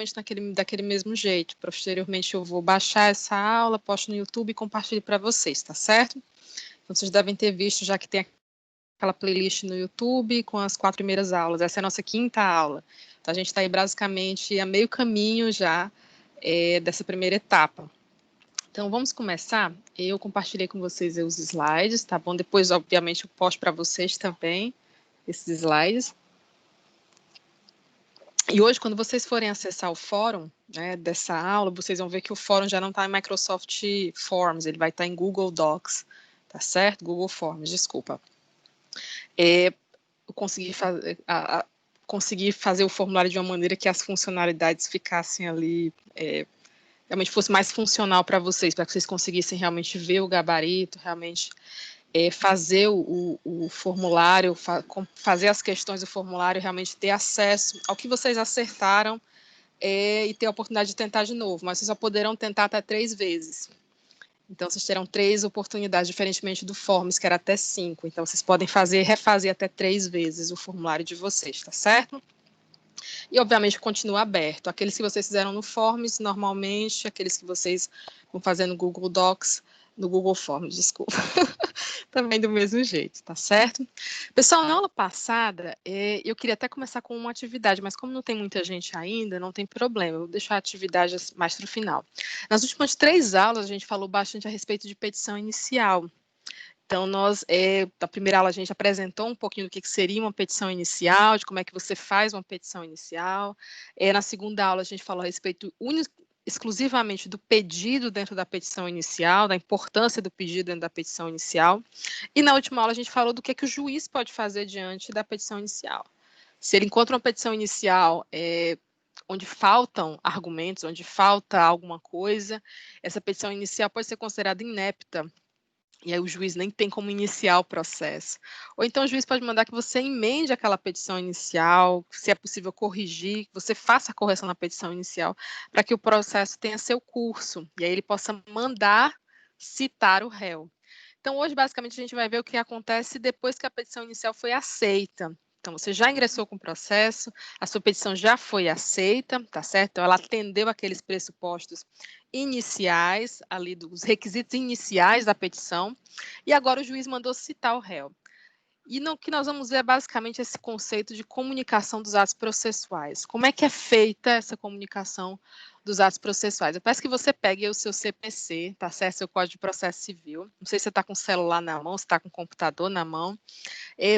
exatamente daquele mesmo jeito. Posteriormente eu vou baixar essa aula, posto no YouTube e compartilho para vocês, tá certo? Então, vocês devem ter visto já que tem aquela playlist no YouTube com as 4 primeiras aulas. Essa é a nossa 5ª aula. Então, a gente está aí basicamente a meio caminho já dessa primeira etapa. Então, vamos começar. Eu compartilhei com vocês os slides, tá bom? Depois, obviamente, eu posto para vocês também esses slides. E hoje, quando vocês forem acessar o fórum, né, dessa aula, vocês vão ver que o fórum já não está em Microsoft Forms, ele vai estar em Google Docs, tá certo? Google Forms, desculpa. Eu consegui fazer o formulário de uma maneira que as funcionalidades ficassem ali, realmente fosse mais funcional para vocês, para que vocês conseguissem realmente ver o gabarito, realmente fazer o formulário, fazer as questões do formulário, realmente ter acesso ao que vocês acertaram e ter a oportunidade de tentar de novo, mas vocês só poderão tentar até 3 vezes. Então, vocês terão 3 oportunidades, diferentemente do Forms, que era até 5. Então, vocês podem refazer até 3 vezes o formulário de vocês, tá certo? E, obviamente, continua aberto. Aqueles que vocês fizeram no Forms, normalmente, aqueles que vocês vão fazer no Google Docs, no Google Forms, desculpa. Também do mesmo jeito, tá certo? Pessoal, na aula passada, eu queria até começar com uma atividade, mas como não tem muita gente ainda, não tem problema, eu vou deixar a atividade mais para o final. Nas últimas 3 aulas, a gente falou bastante a respeito de petição inicial. Então, na primeira aula, a gente apresentou um pouquinho do que seria uma petição inicial, de como é que você faz uma petição inicial. Na segunda aula, a gente falou a respeito exclusivamente do pedido dentro da petição inicial, da importância do pedido dentro da petição inicial. E na última aula, a gente falou do que o juiz pode fazer diante da petição inicial. Se ele encontra uma petição inicial onde faltam argumentos, onde falta alguma coisa, essa petição inicial pode ser considerada inepta. E aí o juiz nem tem como iniciar o processo. Ou então o juiz pode mandar que você emende aquela petição inicial, se é possível corrigir, que você faça a correção na petição inicial, para que o processo tenha seu curso. E aí ele possa mandar citar o réu. Então, hoje, basicamente, a gente vai ver o que acontece depois que a petição inicial foi aceita. Então, você já ingressou com o processo, a sua petição já foi aceita, tá certo? Então, ela atendeu aqueles pressupostos iniciais, ali dos requisitos iniciais da petição, e agora o juiz mandou citar o réu. E o que nós vamos ver é basicamente esse conceito de comunicação dos atos processuais. Como é que é feita essa comunicação dos atos processuais? Eu peço que você pegue o seu CPC, tá certo? Seu Código de Processo Civil. Não sei se você está com o celular na mão, se está com o computador na mão.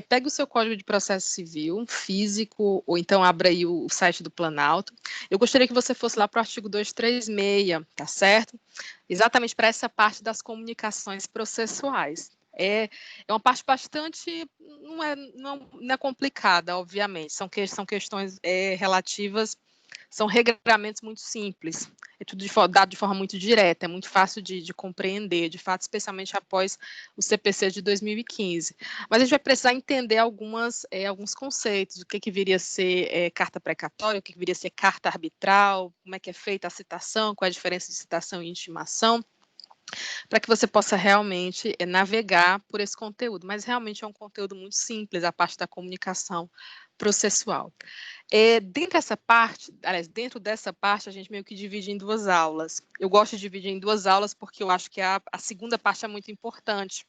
Pegue o seu Código de Processo Civil, físico, ou então abra aí o site do Planalto. Eu gostaria que você fosse lá para o artigo 236, tá certo? Exatamente para essa parte das comunicações processuais. É uma parte bastante, não é complicada, obviamente, são questões relativas, são regramentos muito simples, é tudo dado de forma muito direta, é muito fácil de compreender, de fato, especialmente após o CPC de 2015. Mas a gente vai precisar entender alguns conceitos, o que viria a ser carta precatória, o que viria a ser carta arbitral, como é que é feita a citação, qual é a diferença de citação e intimação, para que você possa realmente navegar por esse conteúdo. Mas realmente é um conteúdo muito simples, a parte da comunicação processual. Dentro dessa parte, a gente meio que divide em 2 aulas. Eu gosto de dividir em 2 aulas porque eu acho que a segunda parte é muito importante,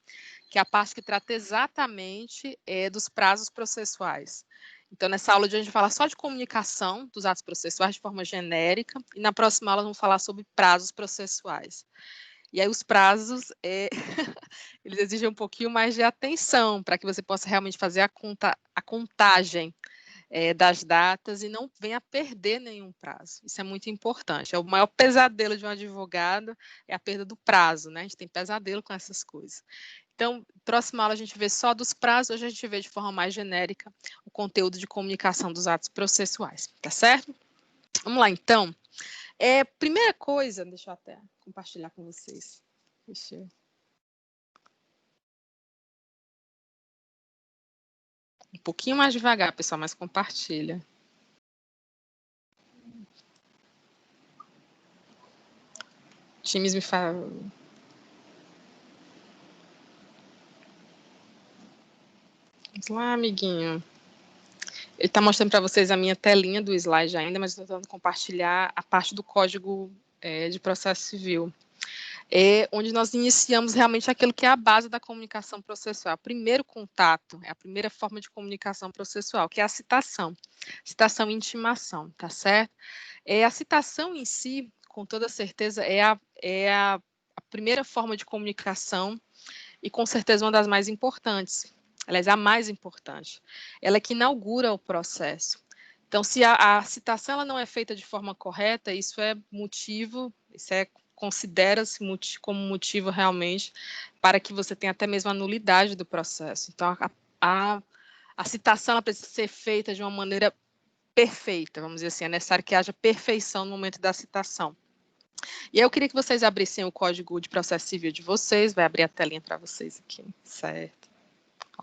que é a parte que trata exatamente dos prazos processuais. Então, nessa aula de hoje, a gente vai falar só de comunicação dos atos processuais de forma genérica, e na próxima aula vamos falar sobre prazos processuais. E aí os prazos, eles exigem um pouquinho mais de atenção para que você possa realmente fazer a contagem das datas e não venha a perder nenhum prazo. Isso é muito importante. É o maior pesadelo de um advogado, é a perda do prazo, né? A gente tem pesadelo com essas coisas. Então, próxima aula a gente vê só dos prazos, hoje a gente vê de forma mais genérica o conteúdo de comunicação dos atos processuais, tá certo? Vamos lá, então. Primeira coisa, deixa eu até compartilhar com vocês. Um pouquinho mais devagar, pessoal, mas compartilha. Times me fala. Vamos lá, amiguinho. Ele está mostrando para vocês a minha telinha do slide ainda, mas estou tentando compartilhar a parte do Código de Processo Civil, onde nós iniciamos realmente aquilo que é a base da comunicação processual. O primeiro contato, a primeira forma de comunicação processual, que é a citação. Citação e intimação, tá certo? A citação em si, com toda certeza, é a primeira forma de comunicação e, com certeza, uma das mais importantes. Aliás, a mais importante. Ela é que inaugura o processo. Então, se a citação ela não é feita de forma correta, isso é motivo, considera-se como motivo realmente para que você tenha até mesmo a nulidade do processo. Então, a citação ela precisa ser feita de uma maneira perfeita, vamos dizer assim, é necessário que haja perfeição no momento da citação. E aí eu queria que vocês abrissem o Código de Processo Civil de vocês, vai abrir a telinha para vocês aqui, certo?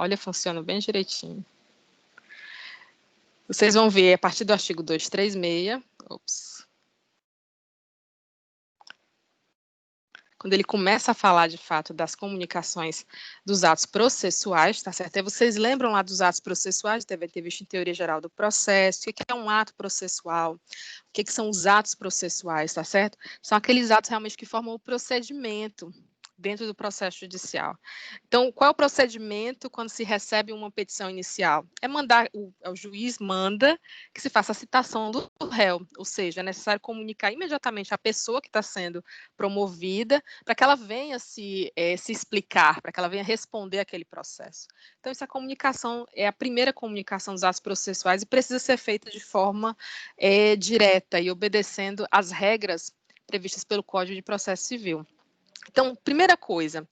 Olha, funciona bem direitinho. Vocês vão ver a partir do artigo 236, quando ele começa a falar, de fato, das comunicações dos atos processuais, tá certo? E vocês lembram lá dos atos processuais, devem ter visto em Teoria Geral do Processo, o que é um ato processual, o que são os atos processuais, tá certo? São aqueles atos realmente que formam o procedimento dentro do processo judicial. Então, qual é o procedimento quando se recebe uma petição inicial? É mandar, o juiz manda que se faça a citação do réu, ou seja, é necessário comunicar imediatamente à pessoa que está sendo promovida para que ela venha se explicar, para que ela venha responder aquele processo. Então, essa comunicação é a primeira comunicação dos atos processuais e precisa ser feita de forma direta e obedecendo às regras previstas pelo Código de Processo Civil. Então, primeira coisa,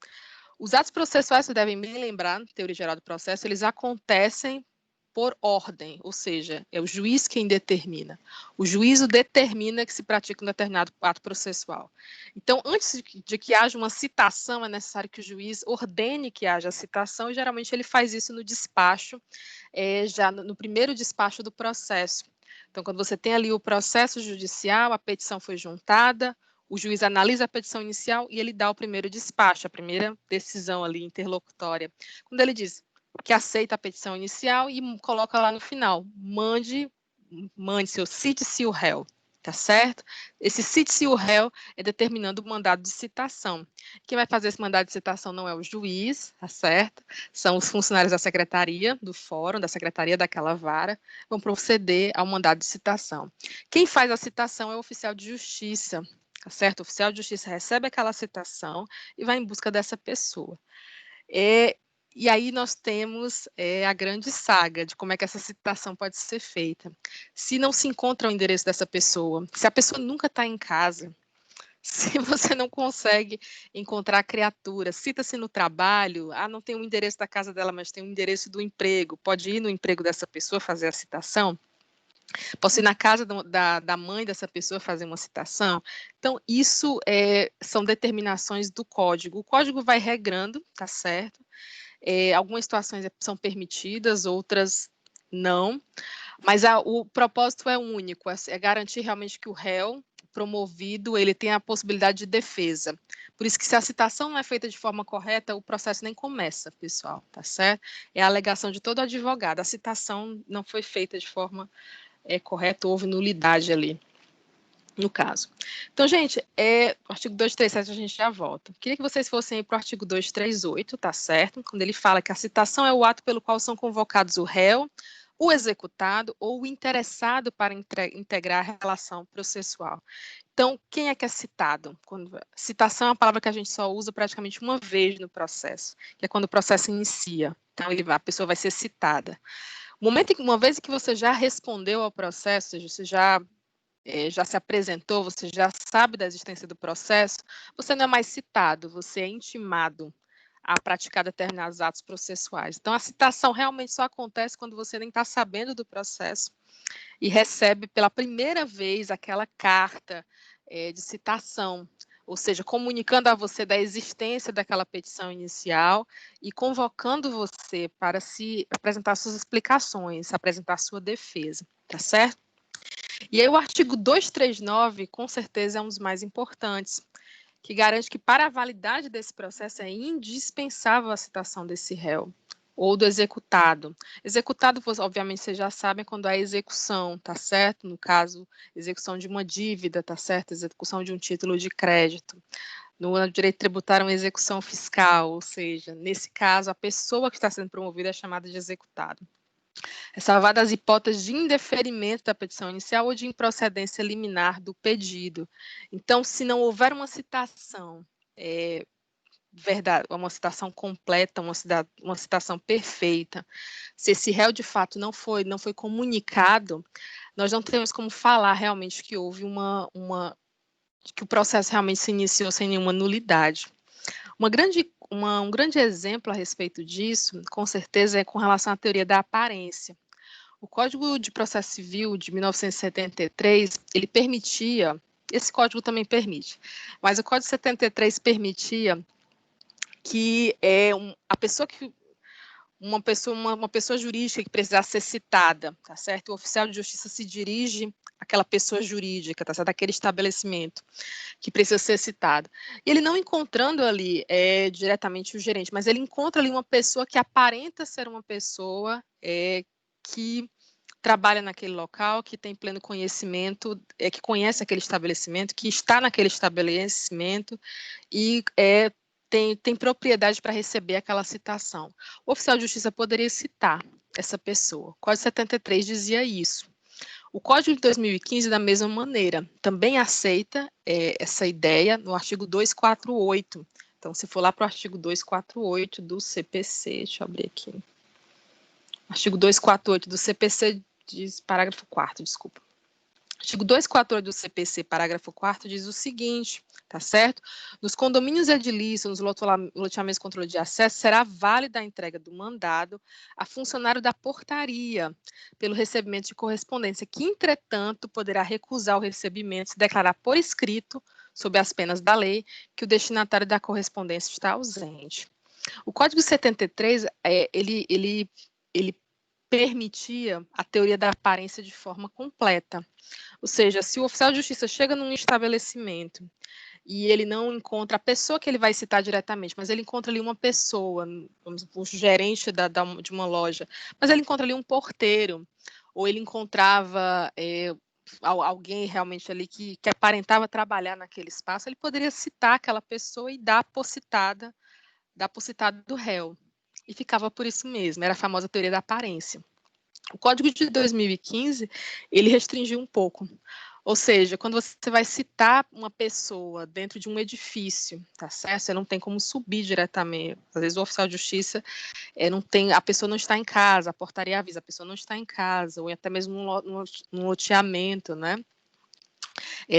os atos processuais, vocês devem bem lembrar, na Teoria Geral do Processo, eles acontecem por ordem, ou seja, é o juiz quem determina. O juízo determina que se pratica um determinado ato processual. Então, antes de que haja uma citação, é necessário que o juiz ordene que haja a citação, e geralmente ele faz isso no despacho, já no primeiro despacho do processo. Então, quando você tem ali o processo judicial, a petição foi juntada, o juiz analisa a petição inicial e ele dá o primeiro despacho, a primeira decisão ali interlocutória. Quando ele diz que aceita a petição inicial e coloca lá no final, mande-se ou cite-se o réu, tá certo? Esse cite-se o réu é determinando o mandado de citação. Quem vai fazer esse mandado de citação não é o juiz, tá certo? São os funcionários da secretaria do fórum, da secretaria daquela vara, vão proceder ao mandado de citação. Quem faz a citação é o oficial de justiça, tá certo? O oficial de justiça recebe aquela citação e vai em busca dessa pessoa. E aí nós temos a grande saga de como é que essa citação pode ser feita. Se não se encontra o endereço dessa pessoa, se a pessoa nunca está em casa, se você não consegue encontrar a criatura, cita-se no trabalho, não tem o endereço da casa dela, mas tem o endereço do emprego, pode ir no emprego dessa pessoa fazer a citação? Posso ir na casa da mãe dessa pessoa fazer uma citação? Então, isso são determinações do código. O código vai regrando, tá certo? Algumas situações são permitidas, outras não, mas o propósito é único, é garantir realmente que o réu promovido, ele tem a possibilidade de defesa. Por isso que se a citação não é feita de forma correta, o processo nem começa, pessoal, tá certo? É a alegação de todo advogado, a citação não foi feita de forma correta, houve nulidade ali, no caso. Então, gente, o artigo 237 a gente já volta. Queria que vocês fossem para o artigo 238, tá certo? Quando ele fala que a citação é o ato pelo qual são convocados o réu, o executado ou o interessado para integrar a relação processual. Então, quem é que é citado? Citação é uma palavra que a gente só usa praticamente uma vez no processo, que é quando o processo inicia. Então, a pessoa vai ser citada. Uma vez que você já respondeu ao processo, ou seja, você já se apresentou, você já sabe da existência do processo, você não é mais citado, você é intimado a praticar determinados atos processuais. Então, a citação realmente só acontece quando você nem está sabendo do processo e recebe pela primeira vez aquela carta de citação, ou seja, comunicando a você da existência daquela petição inicial e convocando você para se apresentar suas explicações, apresentar sua defesa, tá certo? E aí o artigo 239, com certeza, é um dos mais importantes, que garante que para a validade desse processo é indispensável a citação desse réu. ou do executado. Executado, obviamente, vocês já sabem quando há execução, tá certo? No caso, execução de uma dívida, tá certo? Execução de um título de crédito. No direito tributário, uma execução fiscal, ou seja, nesse caso, a pessoa que está sendo promovida é chamada de executado. É salvada as hipóteses de indeferimento da petição inicial ou de improcedência liminar do pedido. Então, se não houver uma citação verdade, uma citação completa, uma citação perfeita, se esse réu de fato não foi comunicado, nós não temos como falar realmente que houve que o processo realmente se iniciou sem nenhuma nulidade. Um grande exemplo a respeito disso, com certeza, é com relação à teoria da aparência. O Código de Processo Civil de 1973, ele permitia, esse código também permite, mas o Código de 73 permitia que uma pessoa jurídica que precisasse ser citada, tá certo? O oficial de justiça se dirige àquela pessoa jurídica, tá certo? Aquele estabelecimento que precisa ser citado. E ele não encontrando ali diretamente o gerente, mas ele encontra ali uma pessoa que aparenta ser uma pessoa que trabalha naquele local, que tem pleno conhecimento, que conhece aquele estabelecimento, que está naquele estabelecimento e tem propriedade para receber aquela citação. O oficial de justiça poderia citar essa pessoa. O Código 73 dizia isso. O Código de 2015, da mesma maneira, também aceita essa ideia no artigo 248. Então, se for lá para o artigo 248 do CPC, deixa eu abrir aqui. Artigo 248 do CPC diz, parágrafo 4º, desculpa. Artigo 248 do CPC, parágrafo 4º, diz o seguinte, tá certo? Nos condomínios edilícios, nos loteamentos de controle de acesso, será válida a entrega do mandado a funcionário da portaria pelo recebimento de correspondência, que, entretanto, poderá recusar o recebimento se declarar por escrito, sob as penas da lei, que o destinatário da correspondência está ausente. O Código 73, ele permitia a teoria da aparência de forma completa. Ou seja, se o oficial de justiça chega num estabelecimento e ele não encontra a pessoa que ele vai citar diretamente, mas ele encontra ali uma pessoa, o gerente de uma loja, mas ele encontra ali um porteiro, ou ele encontrava alguém realmente ali que aparentava trabalhar naquele espaço, ele poderia citar aquela pessoa e dar por citada do réu. E ficava por isso mesmo, era a famosa teoria da aparência. O Código de 2015, ele restringiu um pouco. Ou seja, quando você vai citar uma pessoa dentro de um edifício, tá certo? Você não tem como subir diretamente. Às vezes o oficial de justiça a pessoa não está em casa, a portaria avisa, a pessoa não está em casa, ou até mesmo num loteamento, né?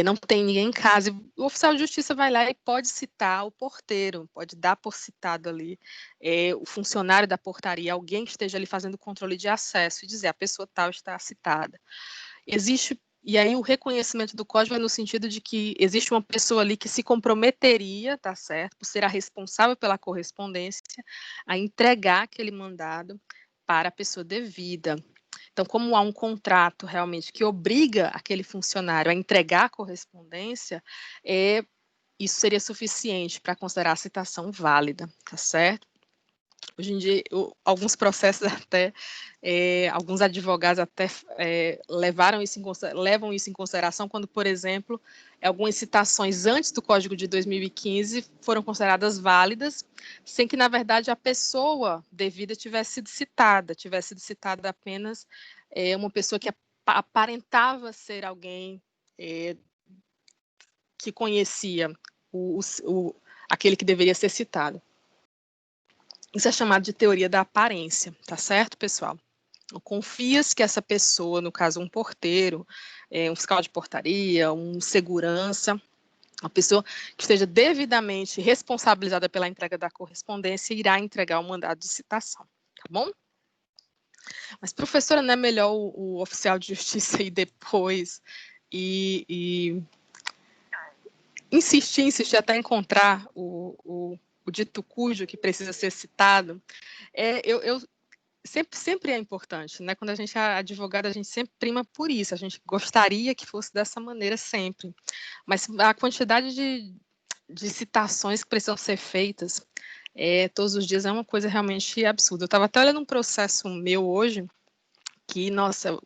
Não tem ninguém em casa. O oficial de justiça vai lá e pode citar o porteiro, pode dar por citado ali o funcionário da portaria, alguém que esteja ali fazendo o controle de acesso e dizer a pessoa tal está citada. E aí o reconhecimento do código é no sentido de que existe uma pessoa ali que se comprometeria, tá certo, por ser a responsável pela correspondência, a entregar aquele mandado para a pessoa devida. Então, como há um contrato realmente que obriga aquele funcionário a entregar a correspondência, isso seria suficiente para considerar a citação válida, tá certo? Hoje em dia, alguns processos até, alguns advogados até levam isso em consideração quando, por exemplo, algumas citações antes do Código de 2015 foram consideradas válidas, sem que, na verdade, a pessoa devida tivesse sido citada apenas uma pessoa que aparentava ser alguém que conhecia aquele que deveria ser citado. Isso é chamado de teoria da aparência, tá certo, pessoal? Confia-se que essa pessoa, no caso um porteiro, um fiscal de portaria, um segurança, uma pessoa que esteja devidamente responsabilizada pela entrega da correspondência, irá entregar o mandado de citação, tá bom? Mas, professora, não é melhor o oficial de justiça ir depois e insistir até encontrar o dito cujo que precisa ser citado? Sempre é importante, né? Quando a gente é advogada, a gente sempre prima por isso, a gente gostaria que fosse dessa maneira sempre, mas a quantidade de citações que precisam ser feitas todos os dias é uma coisa realmente absurda. Eu estava até olhando um processo meu hoje, que, nossa,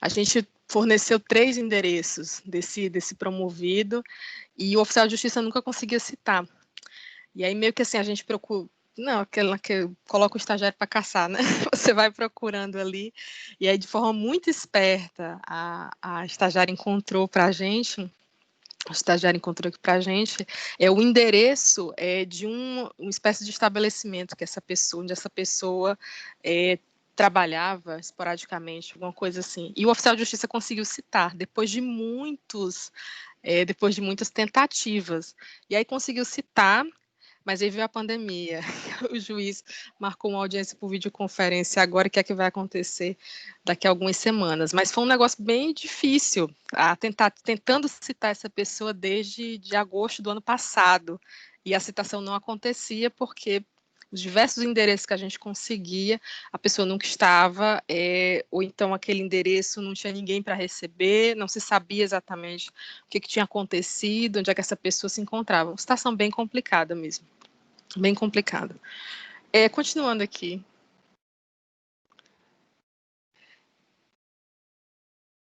a gente forneceu 3 endereços desse promovido, e o oficial de justiça nunca conseguia citar. E aí meio que assim, a gente procura, não, aquela que coloca o estagiário para caçar, né? Você vai procurando ali, e aí de forma muito esperta, a estagiária encontrou para a gente, o estagiário encontrou aqui para a gente, o endereço de uma espécie de estabelecimento que onde essa pessoa trabalhava esporadicamente, alguma coisa assim. E o oficial de justiça conseguiu citar, depois de muitas tentativas. E aí conseguiu citar, mas aí veio a pandemia. O juiz marcou uma audiência por videoconferência agora, que é que vai acontecer daqui a algumas semanas. Mas foi um negócio bem difícil, tentando citar essa pessoa desde de agosto do ano passado. E a citação não acontecia porque os diversos endereços que a gente conseguia, a pessoa nunca estava, ou então aquele endereço não tinha ninguém para receber, não se sabia exatamente o que tinha acontecido, onde é que essa pessoa se encontrava. Uma situação bem complicada mesmo, bem complicada. Continuando aqui.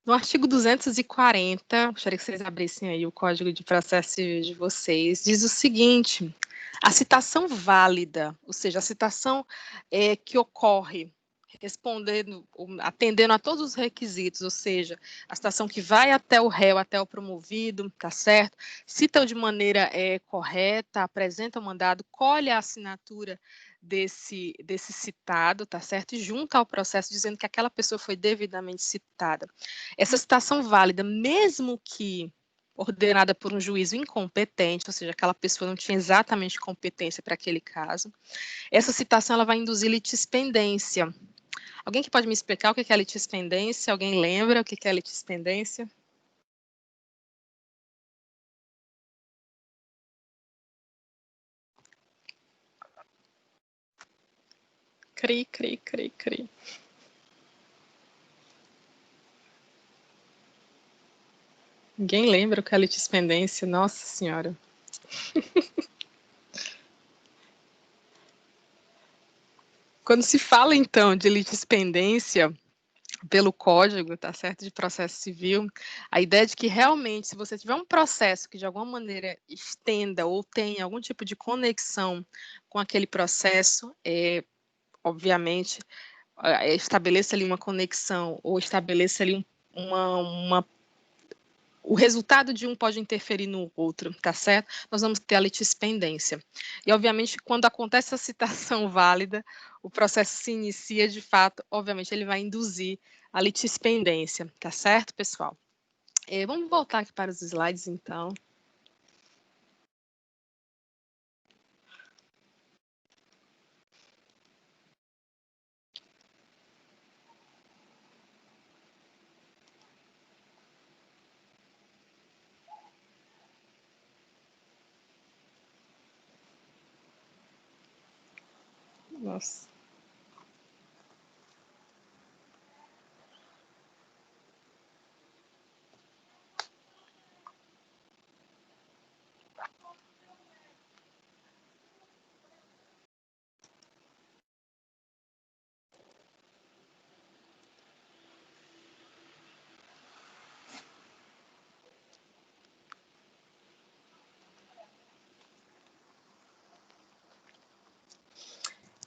No artigo 240, gostaria que vocês abrissem aí o Código de Processo Civil de vocês, diz o seguinte: a citação válida, ou seja, a citação que ocorre respondendo, atendendo a todos os requisitos, ou seja, a citação que vai até o réu, até o promovido, tá certo? Citam de maneira correta, apresenta o mandado, colhe a assinatura desse citado, tá certo? E junta ao processo dizendo que aquela pessoa foi devidamente citada. Essa citação válida, mesmo que ordenada por um juízo incompetente, ou seja, aquela pessoa não tinha exatamente competência para aquele caso, essa citação ela vai induzir litispendência. Alguém que pode me explicar o que é litispendência? Alguém lembra o que é litispendência? Cri, cri, cri, cri. Ninguém lembra o que é litispendência? Nossa Senhora. Quando se fala, então, de litispendência pelo Código, tá certo, de processo civil, a ideia de que realmente, se você tiver um processo que de alguma maneira estenda ou tenha algum tipo de conexão com aquele processo, obviamente, estabeleça ali uma conexão ou estabeleça ali o resultado de um pode interferir no outro, tá certo? Nós vamos ter a litispendência. E, obviamente, quando acontece a citação válida, o processo se inicia, de fato, obviamente, ele vai induzir a litispendência, tá certo, pessoal? Vamos voltar aqui para os slides, então. Nossa.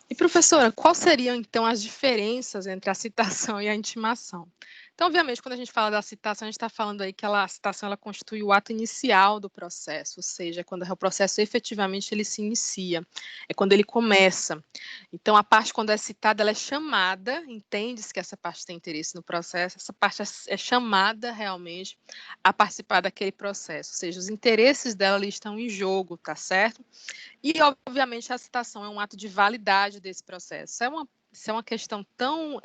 E, professora, quais seriam, então, as diferenças entre a citação e a intimação? Então, obviamente, quando a gente fala da citação, a gente está falando aí que a citação ela constitui o ato inicial do processo, ou seja, é quando o processo efetivamente ele se inicia, é quando ele começa. Então, a parte quando é citada, ela é chamada, entende-se que essa parte tem interesse no processo, essa parte é chamada realmente a participar daquele processo, ou seja, os interesses dela ali estão em jogo, tá certo? E, obviamente, a citação é um ato de validade desse processo. Isso é uma questão tão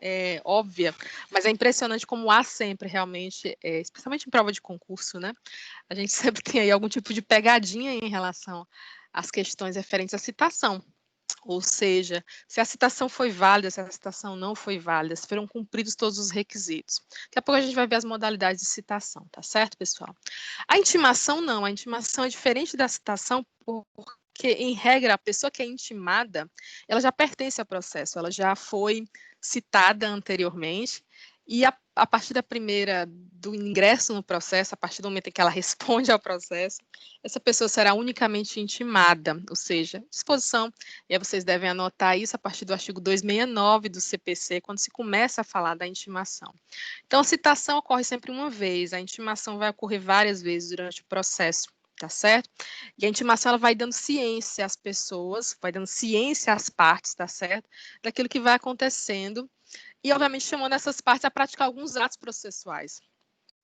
óbvia, mas é impressionante como há sempre, realmente, especialmente em prova de concurso, né? A gente sempre tem aí algum tipo de pegadinha em relação às questões referentes à citação. Ou seja, se a citação foi válida, se a citação não foi válida, se foram cumpridos todos os requisitos. Daqui a pouco a gente vai ver as modalidades de citação, tá certo, pessoal? A intimação não, a intimação é diferente da citação Porque, em regra, a pessoa que é intimada, ela já pertence ao processo, ela já foi citada anteriormente, e a partir do ingresso no processo, a partir do momento em que ela responde ao processo, essa pessoa será unicamente intimada, ou seja, disposição, e aí vocês devem anotar isso a partir do artigo 269 do CPC, quando se começa a falar da intimação. Então, a citação ocorre sempre uma vez, a intimação vai ocorrer várias vezes durante o processo, tá certo? E a intimação, ela vai dando ciência às pessoas, vai dando ciência às partes, tá certo? Daquilo que vai acontecendo e, obviamente, chamando essas partes a praticar alguns atos processuais.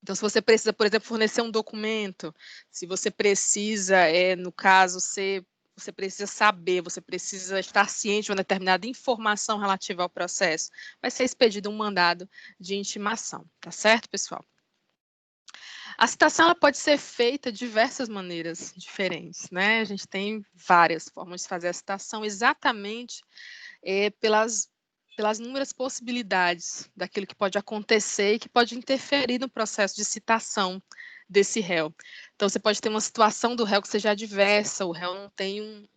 Então, se você precisa, por exemplo, fornecer um documento, se você precisa, no caso, você precisa saber, você precisa estar ciente de uma determinada informação relativa ao processo, vai ser expedido um mandado de intimação, tá certo, pessoal? A citação, ela pode ser feita de diversas maneiras diferentes, né? A gente tem várias formas de fazer a citação, exatamente pelas inúmeras possibilidades daquilo que pode acontecer e que pode interferir no processo de citação desse réu. Então, você pode ter uma situação do réu que seja adversa, o réu não tem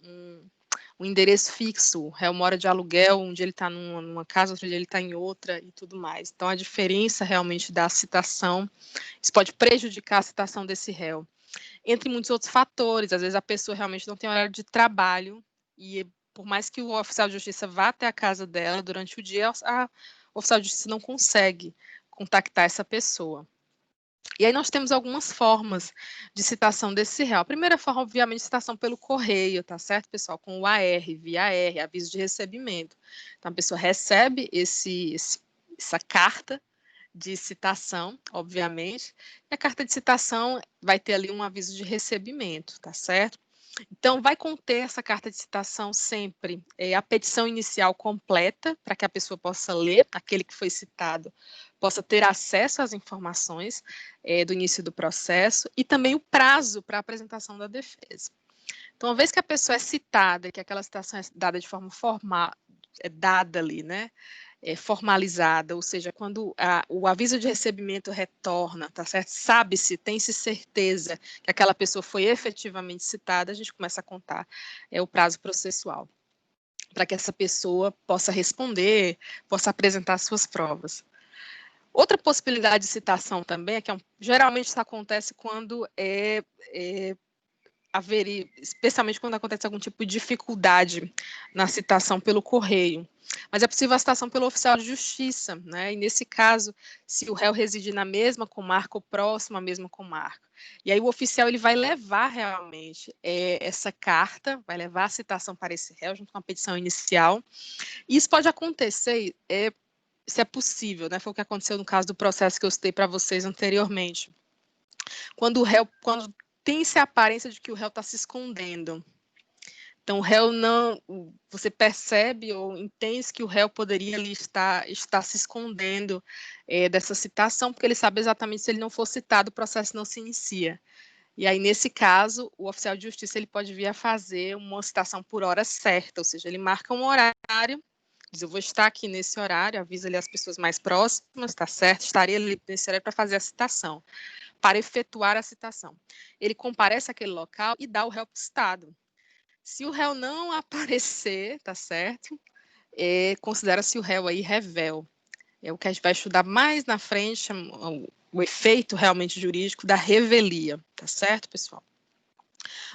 um endereço fixo, o réu mora de aluguel, um dia ele está numa casa, outro dia ele está em outra e tudo mais. Então, a diferença realmente da citação, isso pode prejudicar a citação desse réu. Entre muitos outros fatores, às vezes a pessoa realmente não tem horário de trabalho e, por mais que o oficial de justiça vá até a casa dela durante o dia, o oficial de justiça não consegue contactar essa pessoa. E aí nós temos algumas formas de citação desse réu. A primeira forma, obviamente, citação pelo correio, tá certo, pessoal? Com o AR, via AR, aviso de recebimento. Então, a pessoa recebe essa carta de citação, obviamente, e a carta de citação vai ter ali um aviso de recebimento, tá certo? Então, vai conter essa carta de citação sempre a petição inicial completa, para que a pessoa possa ler, aquele que foi citado possa ter acesso às informações do início do processo, e também o prazo para a apresentação da defesa. Então, uma vez que a pessoa é citada, que aquela citação é dada de forma formal, é dada ali, né? Formalizada, ou seja, quando o aviso de recebimento retorna, tá certo? Sabe-se, tem-se certeza que aquela pessoa foi efetivamente citada, a gente começa a contar o prazo processual, para que essa pessoa possa responder, possa apresentar suas provas. Outra possibilidade de citação também é que geralmente isso acontece quando especialmente quando acontece algum tipo de dificuldade na citação pelo correio. Mas é possível a citação pelo oficial de justiça, né? E nesse caso, se o réu reside na mesma comarca ou próximo à mesma comarca. E aí o oficial ele vai levar realmente essa carta, vai levar a citação para esse réu junto com a petição inicial. E isso pode acontecer, se é possível, né? Foi o que aconteceu no caso do processo que eu citei para vocês anteriormente. Quando tem-se a aparência de que o réu está se escondendo. Então, o réu não, você percebe ou entende que o réu poderia ali estar se escondendo dessa citação, porque ele sabe exatamente se ele não for citado, o processo não se inicia. E aí, nesse caso, o oficial de justiça ele pode vir a fazer uma citação por hora certa, ou seja, ele marca um horário, diz, eu vou estar aqui nesse horário, avisa ali as pessoas mais próximas, tá certo? Estaria ali nesse horário para fazer a citação, para efetuar a citação. Ele comparece àquele local e dá o réu para o Estado. Se o réu não aparecer, tá certo? Considera-se o réu aí revel. É o que a gente vai estudar mais na frente, o efeito realmente jurídico da revelia, tá certo, pessoal?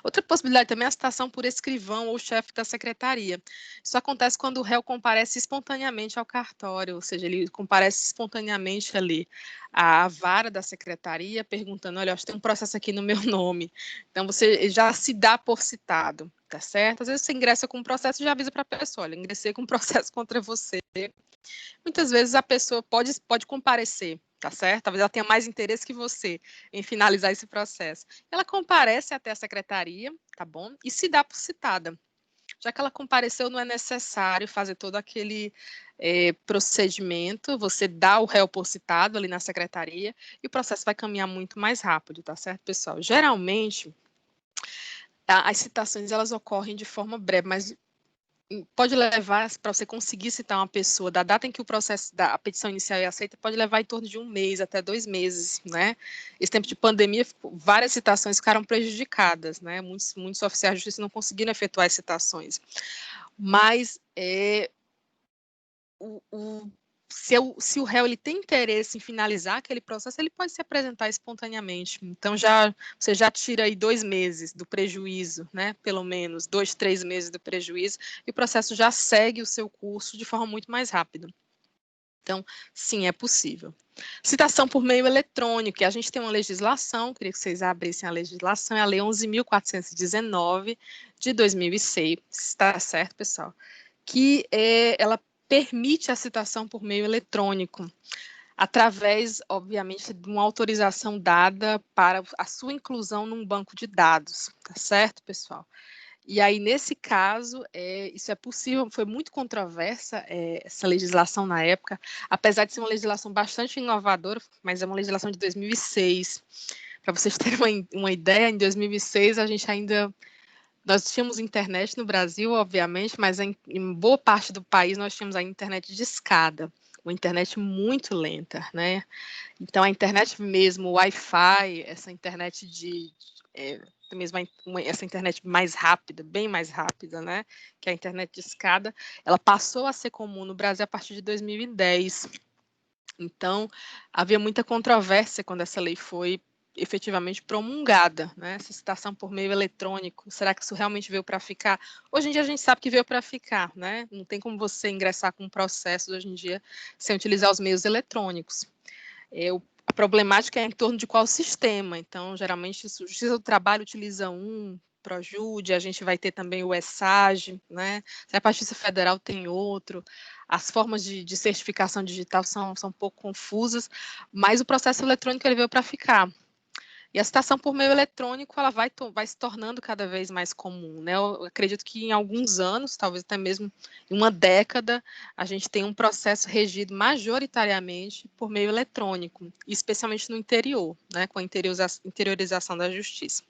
Outra possibilidade também é a citação por escrivão ou chefe da secretaria. Isso acontece quando o réu comparece espontaneamente ao cartório, ou seja, ele comparece espontaneamente ali à vara da secretaria, perguntando, olha, tem um processo aqui no meu nome. Então, você já se dá por citado, tá certo? Às vezes você ingressa com um processo e já avisa para a pessoa, olha, ingressei com um processo contra você. Muitas vezes a pessoa pode comparecer, tá certo? Talvez ela tenha mais interesse que você em finalizar esse processo. Ela comparece até a secretaria, tá bom? E se dá por citada. Já que ela compareceu, não é necessário fazer todo aquele procedimento, você dá o réu por citado ali na secretaria e o processo vai caminhar muito mais rápido, tá certo, pessoal? Geralmente, as citações elas ocorrem de forma breve, mas pode levar, para você conseguir citar uma pessoa, da data em que a petição inicial é aceita, pode levar em torno de 1 mês até 2 meses, né? Esse tempo de pandemia, várias citações ficaram prejudicadas, né? Muitos oficiais de justiça não conseguiram efetuar as citações. Mas se o réu ele tem interesse em finalizar aquele processo, ele pode se apresentar espontaneamente. Então, você já tira aí 2 meses do prejuízo, né? Pelo menos 2, 3 meses do prejuízo, e o processo já segue o seu curso de forma muito mais rápida. Então, sim, é possível. Citação por meio eletrônico, que a gente tem uma legislação, queria que vocês abrissem a legislação, é a Lei 11.419 de 2006, está certo, pessoal? Que ela permite a citação por meio eletrônico, através, obviamente, de uma autorização dada para a sua inclusão num banco de dados, tá certo, pessoal? E aí, nesse caso, isso é possível, foi muito controversa essa legislação na época, apesar de ser uma legislação bastante inovadora, mas é uma legislação de 2006. Para vocês terem uma ideia, em 2006 a gente ainda... Nós tínhamos internet no Brasil, obviamente, mas em boa parte do país nós tínhamos a internet de escada, uma internet muito lenta, né? Então, a internet mesmo, o Wi-Fi, essa internet essa internet mais rápida, bem mais rápida, né? Que é a internet de escada, ela passou a ser comum no Brasil a partir de 2010. Então, havia muita controvérsia quando essa lei foi efetivamente promulgada, né? Essa citação por meio eletrônico, será que isso realmente veio para ficar? Hoje em dia a gente sabe que veio para ficar, né? Não tem como você ingressar com um processo hoje em dia sem utilizar os meios eletrônicos. A problemática é em torno de qual sistema. Então, geralmente, a Justiça do Trabalho utiliza Projude, a gente vai ter também o ESAG, né? A Justiça Federal tem outro. As formas de certificação digital são um pouco confusas, mas o processo eletrônico ele veio para ficar. E a citação por meio eletrônico ela vai se tornando cada vez mais comum, né? Eu acredito que em alguns anos, talvez até mesmo em uma década, a gente tem um processo regido majoritariamente por meio eletrônico, especialmente no interior, né? Com a interiorização da justiça.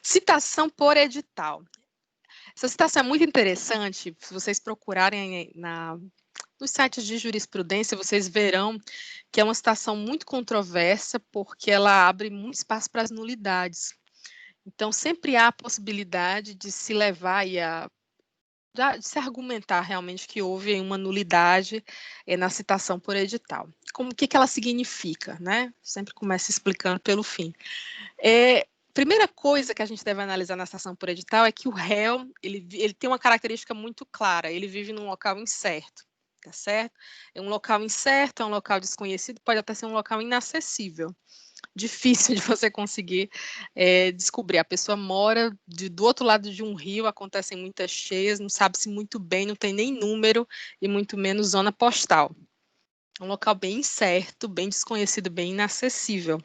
Citação por edital. Essa citação é muito interessante, se vocês procurarem nos sites de jurisprudência, vocês verão que é uma citação muito controversa, porque ela abre muito espaço para as nulidades. Então, sempre há a possibilidade de se levar de se argumentar realmente que houve uma nulidade na citação por edital. O que ela significa, né? Sempre começa explicando pelo fim. Primeira coisa que a gente deve analisar na citação por edital é que o réu, ele tem uma característica muito clara, ele vive num local incerto, tá certo? É um local incerto, é um local desconhecido, pode até ser um local inacessível, difícil de você conseguir descobrir. A pessoa mora do outro lado de um rio, acontecem muitas cheias, não sabe-se muito bem, não tem nem número e muito menos zona postal. É um local bem incerto, bem desconhecido, bem inacessível.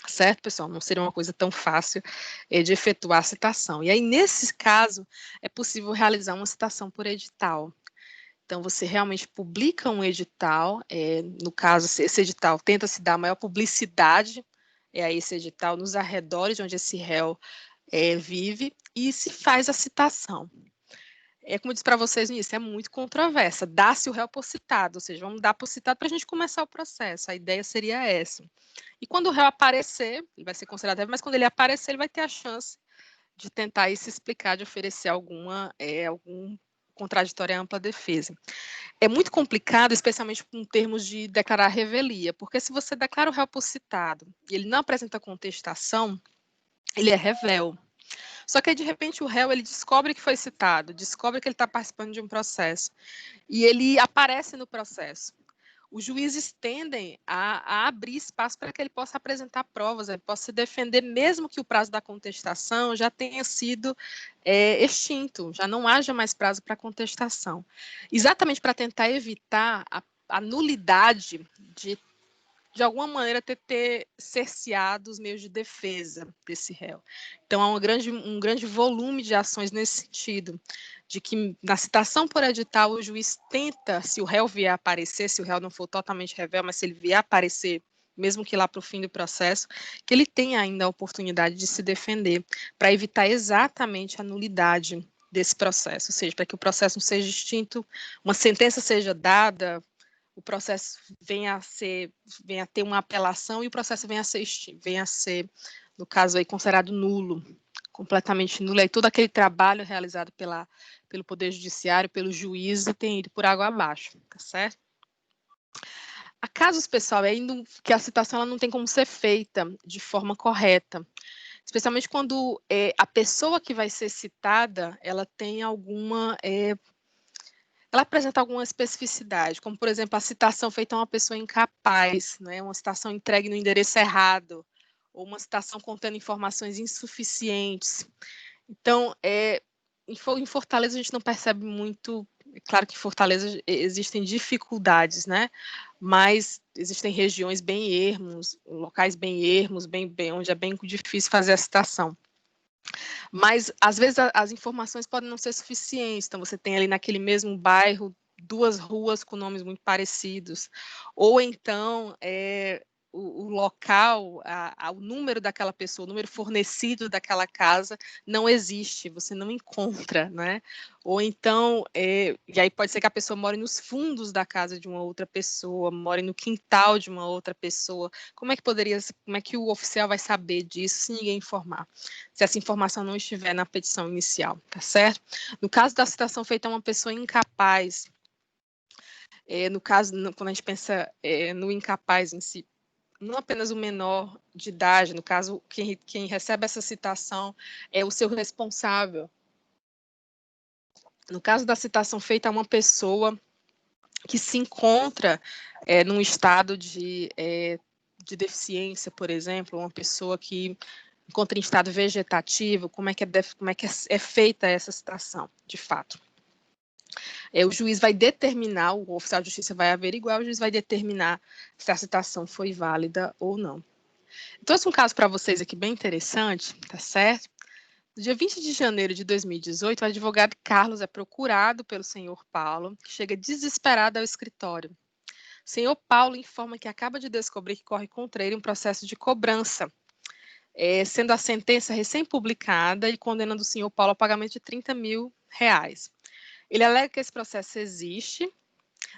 Certo, pessoal? Não seria uma coisa tão fácil de efetuar a citação. E aí, nesse caso, é possível realizar uma citação por edital. Então, você realmente publica um edital, no caso, esse edital tenta se dar maior publicidade a esse edital nos arredores onde esse réu vive e se faz a citação. Como eu disse para vocês no início, é muito controversa. Dá-se o réu por citado, ou seja, vamos dar por citado para a gente começar o processo. A ideia seria essa. E quando o réu aparecer, ele vai ser considerado réu, mas quando ele aparecer, ele vai ter a chance de tentar aí se explicar, de oferecer algum contraditório à ampla defesa. É muito complicado, especialmente em termos de declarar revelia, porque se você declara o réu por citado e ele não apresenta contestação, ele é revel. Só que aí, de repente, o réu ele descobre que foi citado, descobre que ele está participando de um processo, e ele aparece no processo. Os juízes tendem a abrir espaço para que ele possa apresentar provas, ele possa se defender, mesmo que o prazo da contestação já tenha sido extinto, já não haja mais prazo para contestação. Exatamente para tentar evitar a nulidade de alguma maneira, ter cerceado os meios de defesa desse réu. Então, há um grande volume de ações nesse sentido, de que na citação por edital o juiz tenta, se o réu vier a aparecer, se o réu não for totalmente réu, mas se ele vier a aparecer, mesmo que lá para o fim do processo, que ele tenha ainda a oportunidade de se defender, para evitar exatamente a nulidade desse processo, ou seja, para que o processo não seja extinto, uma sentença seja dada, o processo venha a ter uma apelação e o processo venha a ser, no caso aí, considerado nulo, completamente nulo. Aí todo aquele trabalho realizado pelo Poder Judiciário, pelo juiz, tem ido por água abaixo, tá certo? Há casos, pessoal, ainda que a citação ela não tem como ser feita de forma correta, especialmente quando a pessoa que vai ser citada, ela tem ela apresenta alguma especificidade, como, por exemplo, a citação feita a uma pessoa incapaz, né, uma citação entregue no endereço errado, ou uma citação contendo informações insuficientes. Então, em Fortaleza a gente não percebe muito, é claro que em Fortaleza existem dificuldades, né, mas existem regiões bem ermos, locais bem ermos, onde é bem difícil fazer a citação. Mas, às vezes, as informações podem não ser suficientes. Então, você tem ali naquele mesmo bairro 2 ruas com nomes muito parecidos. Ou então, o local, o número daquela pessoa, o número fornecido daquela casa não existe, você não encontra, né? Ou então, e aí pode ser que a pessoa more nos fundos da casa de uma outra pessoa, more no quintal de uma outra pessoa. Como é que o oficial vai saber disso se ninguém informar? Se essa informação não estiver na petição inicial, tá certo? No caso da citação feita a uma pessoa incapaz, no caso, quando a gente pensa no incapaz em si, não apenas o menor de idade, no caso, quem recebe essa citação é o seu responsável. No caso da citação feita a uma pessoa que se encontra num estado de deficiência, por exemplo, uma pessoa que encontra em estado vegetativo, como é que é feita essa citação, de fato. O juiz vai determinar, o oficial de justiça vai averiguar, o juiz vai determinar se a citação foi válida ou não. Trouxe um caso para vocês aqui bem interessante, tá certo? No dia 20 de janeiro de 2018, o advogado Carlos é procurado pelo senhor Paulo, que chega desesperado ao escritório. O senhor Paulo informa que acaba de descobrir que corre contra ele um processo de cobrança, sendo a sentença recém-publicada e condenando o senhor Paulo ao pagamento de R$30 mil. Ele alega que esse processo existe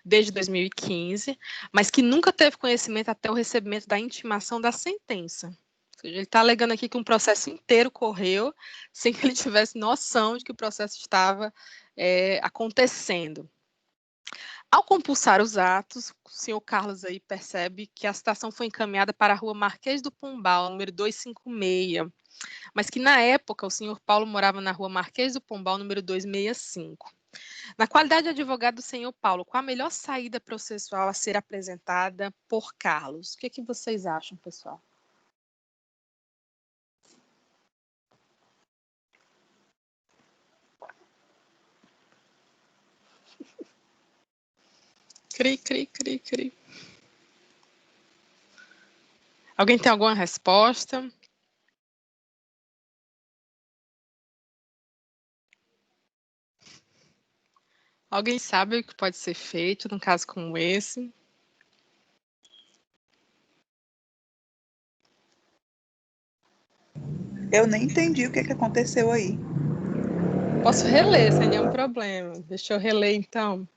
desde 2015, mas que nunca teve conhecimento até o recebimento da intimação da sentença. Ou seja, ele está alegando aqui que um processo inteiro correu sem que ele tivesse noção de que o processo estava acontecendo. Ao compulsar os atos, o senhor Carlos aí percebe que a citação foi encaminhada para a rua Marquês do Pombal, número 256, mas que na época o senhor Paulo morava na rua Marquês do Pombal, número 265. Na qualidade de advogado do senhor Paulo, qual a melhor saída processual a ser apresentada por Carlos? O que vocês acham, pessoal? Cri. Alguém tem alguma resposta? Alguém sabe o que pode ser feito num caso como esse? Eu nem entendi o que aconteceu aí. Posso reler, sem nenhum problema. Deixa eu reler, então.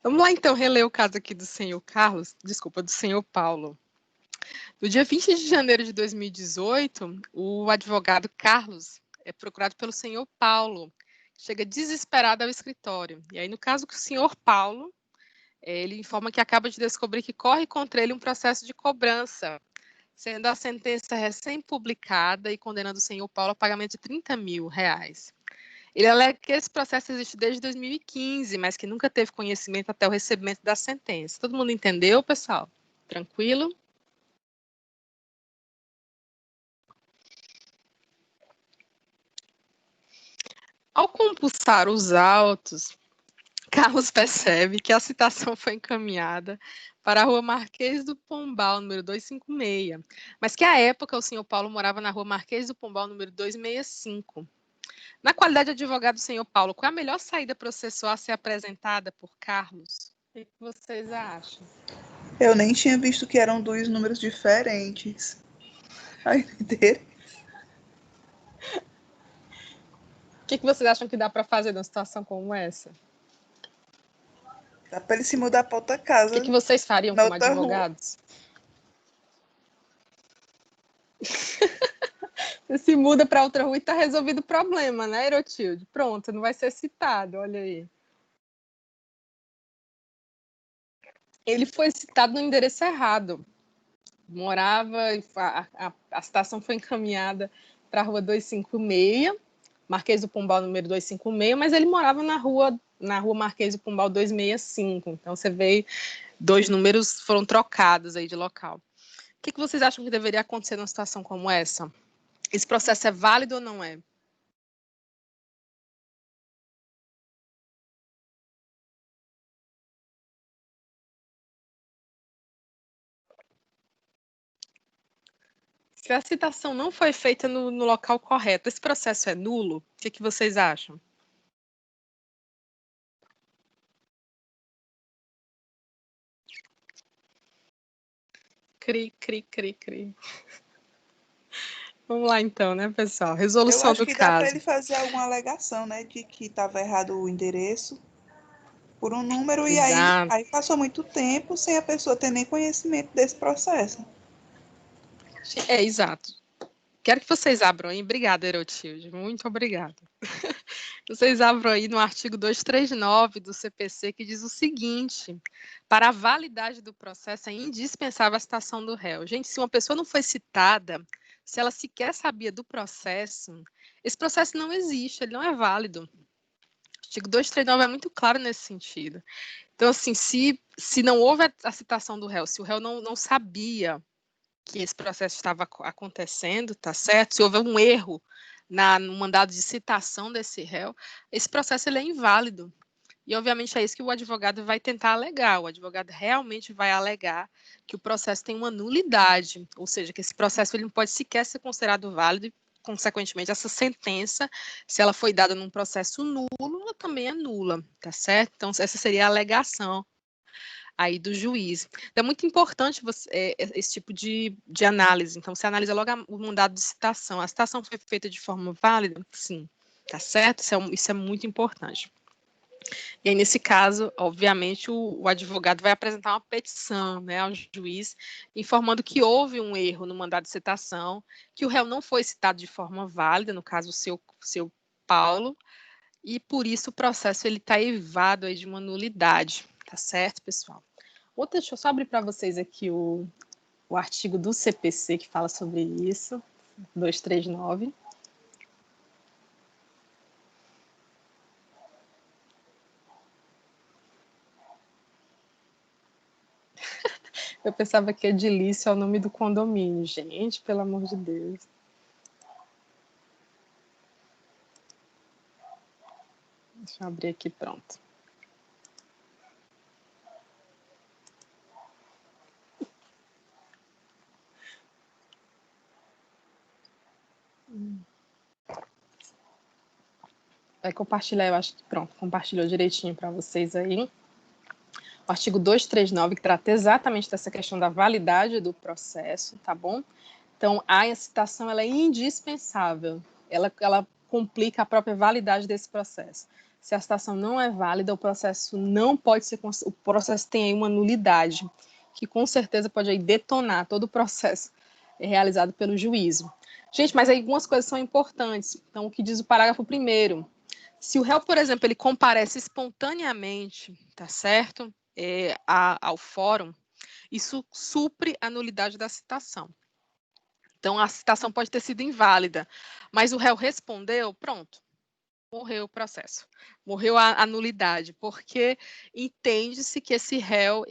Vamos lá, então, reler o caso aqui do senhor Carlos, desculpa, do senhor Paulo. No dia 20 de janeiro de 2018, o advogado Carlos é procurado pelo senhor Paulo, chega desesperado ao escritório. E aí, no caso do senhor Paulo, ele informa que acaba de descobrir que corre contra ele um processo de cobrança, sendo a sentença recém-publicada e condenando o senhor Paulo ao pagamento de R$30 mil. Ele alega que esse processo existe desde 2015, mas que nunca teve conhecimento até o recebimento da sentença. Todo mundo entendeu, pessoal? Tranquilo? Ao compulsar os autos, Carlos percebe que a citação foi encaminhada para a rua Marquês do Pombal, número 256, mas que à época o senhor Paulo morava na rua Marquês do Pombal, número 265. Na qualidade de advogado do senhor Paulo, qual é a melhor saída processual a ser apresentada por Carlos? O que vocês acham? Eu nem tinha visto que eram dois números diferentes. Ai, inteiro. O que vocês acham que dá para fazer numa situação como essa? Dá para ele se mudar para outra O casa. que vocês fariam na como outra rua. advogados? Você se muda para outra rua e está resolvido o problema, né, Erotilde? Pronto, não vai ser citado, olha aí. Ele foi citado no endereço errado. Morava, a citação foi encaminhada para a rua 256, Marquês do Pombal número 256, mas ele morava na rua Marquês do Pombal 265. Então você vê, 2 números foram trocados aí de local. O que vocês acham que deveria acontecer numa situação como essa? Esse processo é válido ou não é? Se a citação não foi feita no local correto, esse processo é nulo? O que vocês acham? Cri. Vamos lá então, né, pessoal? Resolução Eu acho do que dá para caso. ele fazer alguma alegação, né, de que estava errado o endereço por um número. Exato. E aí passou muito tempo sem a pessoa ter nem conhecimento desse processo. Exato. Quero que vocês abram aí. Obrigada, Erotilde. Muito obrigada. Vocês abram aí no artigo 239 do CPC, que diz o seguinte: para a validade do processo é indispensável a citação do réu. Gente, se uma pessoa não foi citada, se ela sequer sabia do processo, esse processo não existe, ele não é válido. O artigo 239 é muito claro nesse sentido. Então, assim, se não houve a citação do réu, se o réu não sabia que esse processo estava acontecendo, tá certo? Se houver um erro no mandado de citação desse réu, esse processo ele é inválido. E, obviamente, é isso que o advogado vai tentar alegar. O advogado realmente vai alegar que o processo tem uma nulidade, ou seja, que esse processo ele não pode sequer ser considerado válido e, consequentemente, essa sentença, se ela foi dada num processo nulo, ela também é nula, tá certo? Então, essa seria a alegação aí do juiz. Então, é muito importante esse tipo de análise. Então, você analisa logo o mandado de citação. A citação foi feita de forma válida? Sim, tá certo? Isso é muito importante. E aí, nesse caso, obviamente, o advogado vai apresentar uma petição, né, ao juiz, informando que houve um erro no mandado de citação, que o réu não foi citado de forma válida, no caso, o seu Paulo, e por isso o processo está eivado aí de uma nulidade, tá certo, pessoal? Deixa eu só abrir para vocês aqui o artigo do CPC que fala sobre isso, 239. Eu pensava que Edilício é o nome do condomínio. Gente, pelo amor de Deus. Deixa eu abrir aqui, pronto. Vai compartilhar, eu acho que pronto, compartilhou direitinho para vocês aí. O artigo 239, que trata exatamente dessa questão da validade do processo, tá bom? Então, a citação ela é indispensável, ela complica a própria validade desse processo. Se a citação não é válida, o processo não pode ser, o processo tem aí uma nulidade, que com certeza pode aí detonar todo o processo realizado pelo juízo. Gente, mas aí algumas coisas são importantes. Então, o que diz o parágrafo 1º, se o réu, por exemplo, ele comparece espontaneamente, tá certo? Ao fórum, isso supre a nulidade da citação. Então, a citação pode ter sido inválida, mas o réu respondeu, pronto, morreu o processo, morreu a nulidade, porque entende-se que esse réu,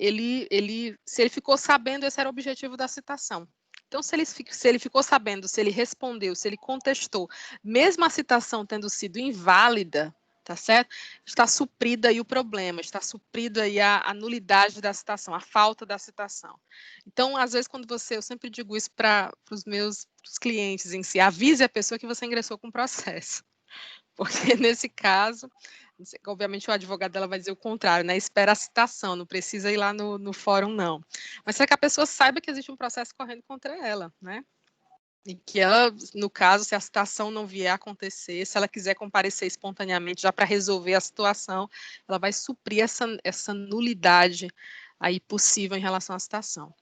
se ele ficou sabendo, esse era o objetivo da citação. Então, se ele ficou sabendo, se ele respondeu, se ele contestou, mesmo a citação tendo sido inválida, tá certo? Está suprido aí o problema, está suprido aí a nulidade da citação, a falta da citação. Então, às vezes, eu sempre digo isso para os meus clientes em si, avise a pessoa que você ingressou com o processo. Porque nesse caso, obviamente o advogado dela vai dizer o contrário, né? Espera a citação, não precisa ir lá no fórum, não. Mas é que a pessoa saiba que existe um processo correndo contra ela, né? E que ela, no caso, se a citação não vier a acontecer, se ela quiser comparecer espontaneamente já para resolver a situação, ela vai suprir essa nulidade aí possível em relação à citação.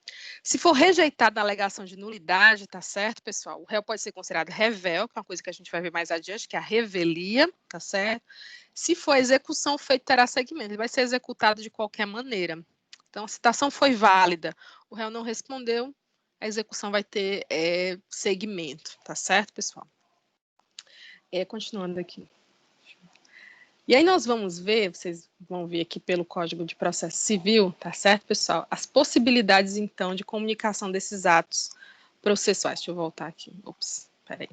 Se for rejeitada a alegação de nulidade, tá certo, pessoal? O réu pode ser considerado revel, que é uma coisa que a gente vai ver mais adiante, que é a revelia, tá certo? Se for execução, o feito terá seguimento, ele vai ser executado de qualquer maneira. Então, a citação foi válida, o réu não respondeu, a execução vai ter segmento, tá certo, pessoal? Continuando aqui. E aí nós vamos ver, vocês vão ver aqui pelo Código de Processo Civil, tá certo, pessoal? As possibilidades, então, de comunicação desses atos processuais. Deixa eu voltar aqui. Ops, peraí.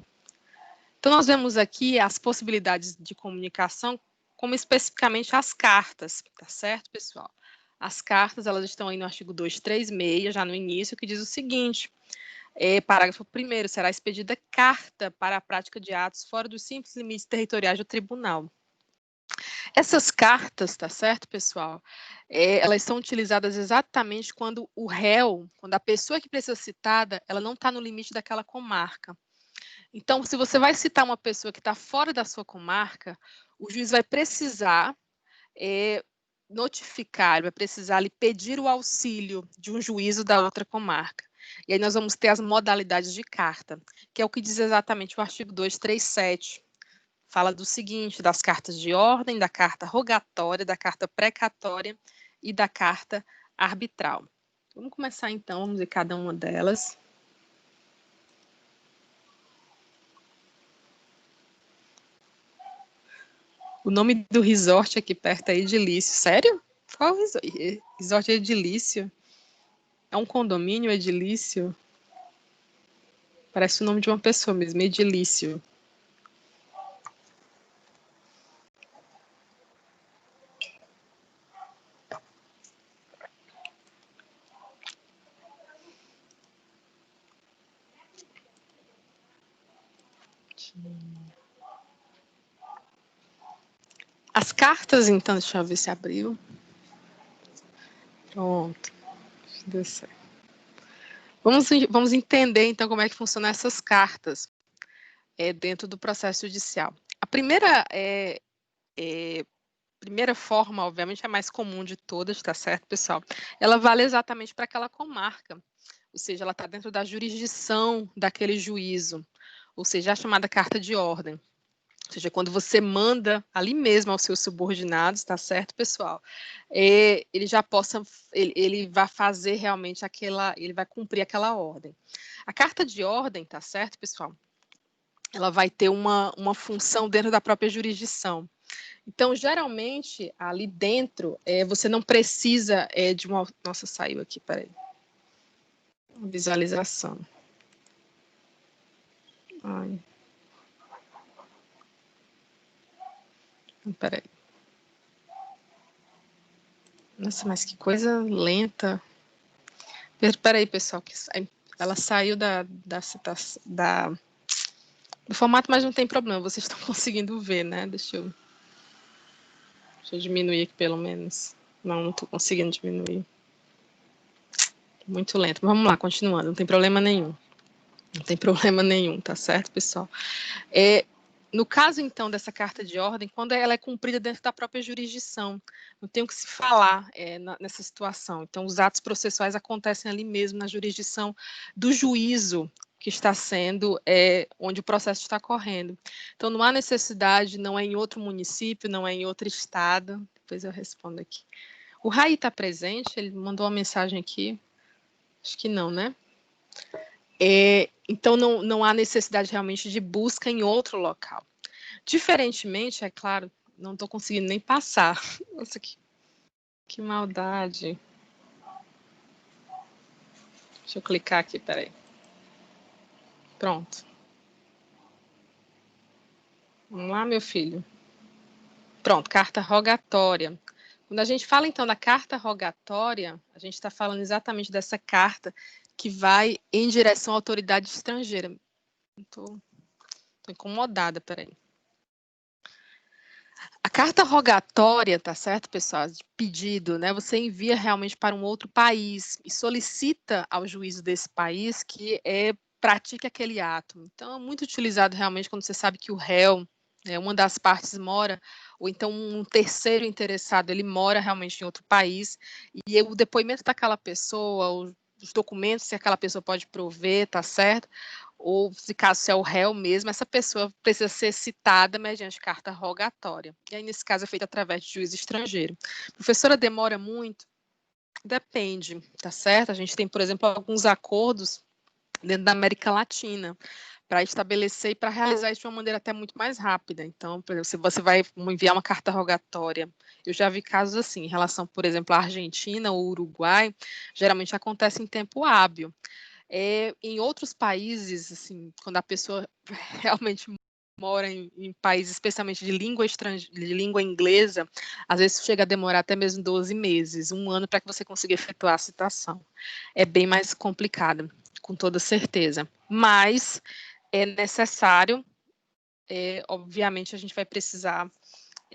Então, nós vemos aqui as possibilidades de comunicação, como especificamente as cartas, tá certo, pessoal? As cartas, elas estão aí no artigo 236, já no início, que diz o seguinte: parágrafo 1º, será expedida carta para a prática de atos fora dos simples limites territoriais do tribunal. Essas cartas, tá certo, pessoal? Elas são utilizadas exatamente quando o réu, quando a pessoa que precisa ser citada, ela não está no limite daquela comarca. Então, se você vai citar uma pessoa que está fora da sua comarca, o juiz vai precisar notificar, vai precisar lhe pedir o auxílio de um juízo da outra comarca. E aí nós vamos ter as modalidades de carta, que é o que diz exatamente o artigo 237. Fala do seguinte, das cartas de ordem, da carta rogatória, da carta precatória e da carta arbitral. Vamos começar então, vamos ver cada uma delas. O nome do resort aqui perto é Edilício. Sério? Qual resort? Resort Edilício? É um condomínio, Edilício? Parece o nome de uma pessoa mesmo, Edilício. As cartas, então, deixa eu ver se abriu. Pronto. Deu certo. Vamos entender, então, como é que funcionam essas cartas dentro do processo judicial. A primeira forma, obviamente, é a mais comum de todas, tá certo, pessoal? Ela vale exatamente para aquela comarca, ou seja, ela está dentro da jurisdição daquele juízo, ou seja, a chamada carta de ordem. Ou seja, quando você manda ali mesmo aos seus subordinados, tá certo, pessoal? Ele já possa, ele vai fazer realmente ele vai cumprir aquela ordem. A carta de ordem, tá certo, pessoal? Ela vai ter uma função dentro da própria jurisdição. Então, geralmente, ali dentro, você não precisa de uma... Nossa, saiu aqui, peraí. Visualização. Ai. Peraí. Nossa, mas que coisa lenta. Peraí, pessoal, que ela saiu da citação, do formato, mas não tem problema, vocês estão conseguindo ver, né? Deixa eu diminuir aqui, pelo menos. Não estou conseguindo diminuir. Muito lento. Vamos lá, continuando, não tem problema nenhum. Não tem problema nenhum, tá certo, pessoal? No caso, então, dessa carta de ordem, quando ela é cumprida dentro da própria jurisdição, não tem o que se falar nessa situação. Então, os atos processuais acontecem ali mesmo, na jurisdição do juízo que está sendo, onde o processo está correndo. Então, não há necessidade, não é em outro município, não é em outro estado. Depois eu respondo aqui. O Raí está presente? Ele mandou uma mensagem aqui. Acho que não, né? Então, não há necessidade realmente de busca em outro local. Diferentemente, é claro, não estou conseguindo nem passar. Nossa, que maldade. Deixa eu clicar aqui, peraí. Pronto. Vamos lá, meu filho. Pronto, carta rogatória. Quando a gente fala, então, da carta rogatória, a gente está falando exatamente dessa carta que vai em direção à autoridade estrangeira. Estou incomodada, peraí. A carta rogatória, tá certo, pessoal? De pedido, né? Você envia realmente para um outro país e solicita ao juízo desse país que pratique aquele ato. Então, é muito utilizado realmente quando você sabe que o réu, uma das partes mora, ou então um terceiro interessado, ele mora realmente em outro país, e o depoimento daquela pessoa, os documentos que aquela pessoa pode prover, tá certo? Ou, se caso se é o réu mesmo, essa pessoa precisa ser citada mediante carta rogatória. E aí, nesse caso, é feito através de juiz estrangeiro. Professora, demora muito? Depende, tá certo? A gente tem, por exemplo, alguns acordos dentro da América Latina, para estabelecer e para realizar isso de uma maneira até muito mais rápida. Então, por exemplo, se você vai enviar uma carta rogatória, eu já vi casos assim, em relação, por exemplo, à Argentina ou Uruguai, geralmente acontece em tempo hábil. Em outros países, assim, quando a pessoa realmente mora em países, especialmente de língua inglesa, às vezes chega a demorar até mesmo 12 meses, um ano, para que você consiga efetuar a citação. É bem mais complicado, com toda certeza. Mas é necessário, obviamente a gente vai precisar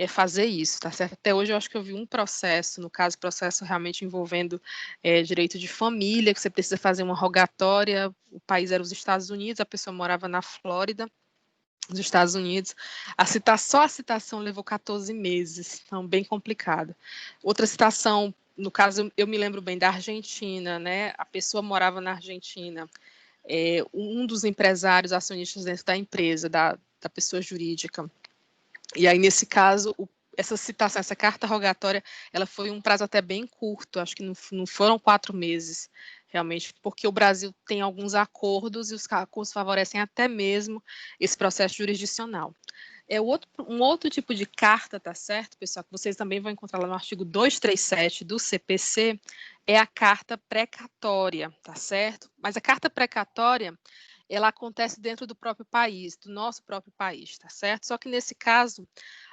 fazer isso, tá certo? Até hoje eu acho que eu vi um processo, no caso, processo realmente envolvendo direito de família, que você precisa fazer uma rogatória, o país era os Estados Unidos, a pessoa morava na Flórida, nos Estados Unidos, só a citação levou 14 meses, então bem complicado. Outra citação, no caso, eu me lembro bem da Argentina, né? A pessoa morava na Argentina, um dos empresários acionistas dentro da empresa, da pessoa jurídica. E aí, nesse caso, essa citação, essa carta rogatória, ela foi um prazo até bem curto, acho que não foram 4 meses, realmente, porque o Brasil tem alguns acordos e os acordos favorecem até mesmo esse processo jurisdicional. Um outro tipo de carta, tá certo, pessoal, que vocês também vão encontrar lá no artigo 237 do CPC, é a carta precatória, tá certo? Mas a carta precatória, ela acontece dentro do próprio país, do nosso próprio país, tá certo? Só que nesse caso,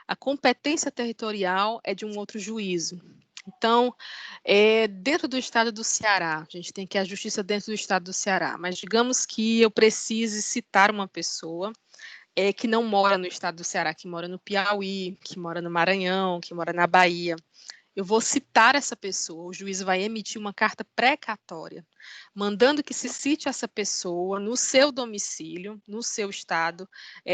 a competência territorial é de um outro juízo. Então, dentro do estado do Ceará, a gente tem que a justiça dentro do estado do Ceará, mas digamos que eu precise citar uma pessoa que não mora no estado do Ceará, que mora no Piauí, que mora no Maranhão, que mora na Bahia. Eu vou citar essa pessoa, o juiz vai emitir uma carta precatória, mandando que se cite essa pessoa no seu domicílio, no seu estado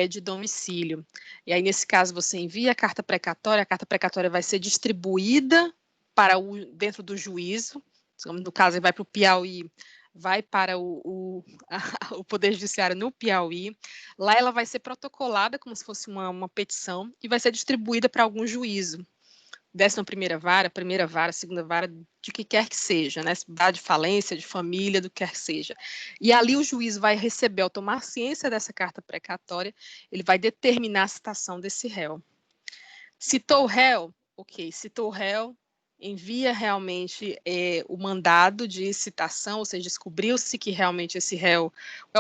de domicílio. E aí, nesse caso, você envia a carta precatória vai ser distribuída dentro do juízo, no caso, ele vai para o Piauí, vai para o Poder Judiciário no Piauí. Lá ela vai ser protocolada como se fosse uma petição e vai ser distribuída para algum juízo. 11ª vara, primeira vara, segunda vara, de que quer que seja, né? Vara de falência, de família, do que quer que seja. E ali o juiz vai receber, ao tomar ciência dessa carta precatória, ele vai determinar a citação desse réu. Citou o réu? Ok, citou o réu, envia realmente o mandado de citação, ou seja, descobriu-se que realmente esse réu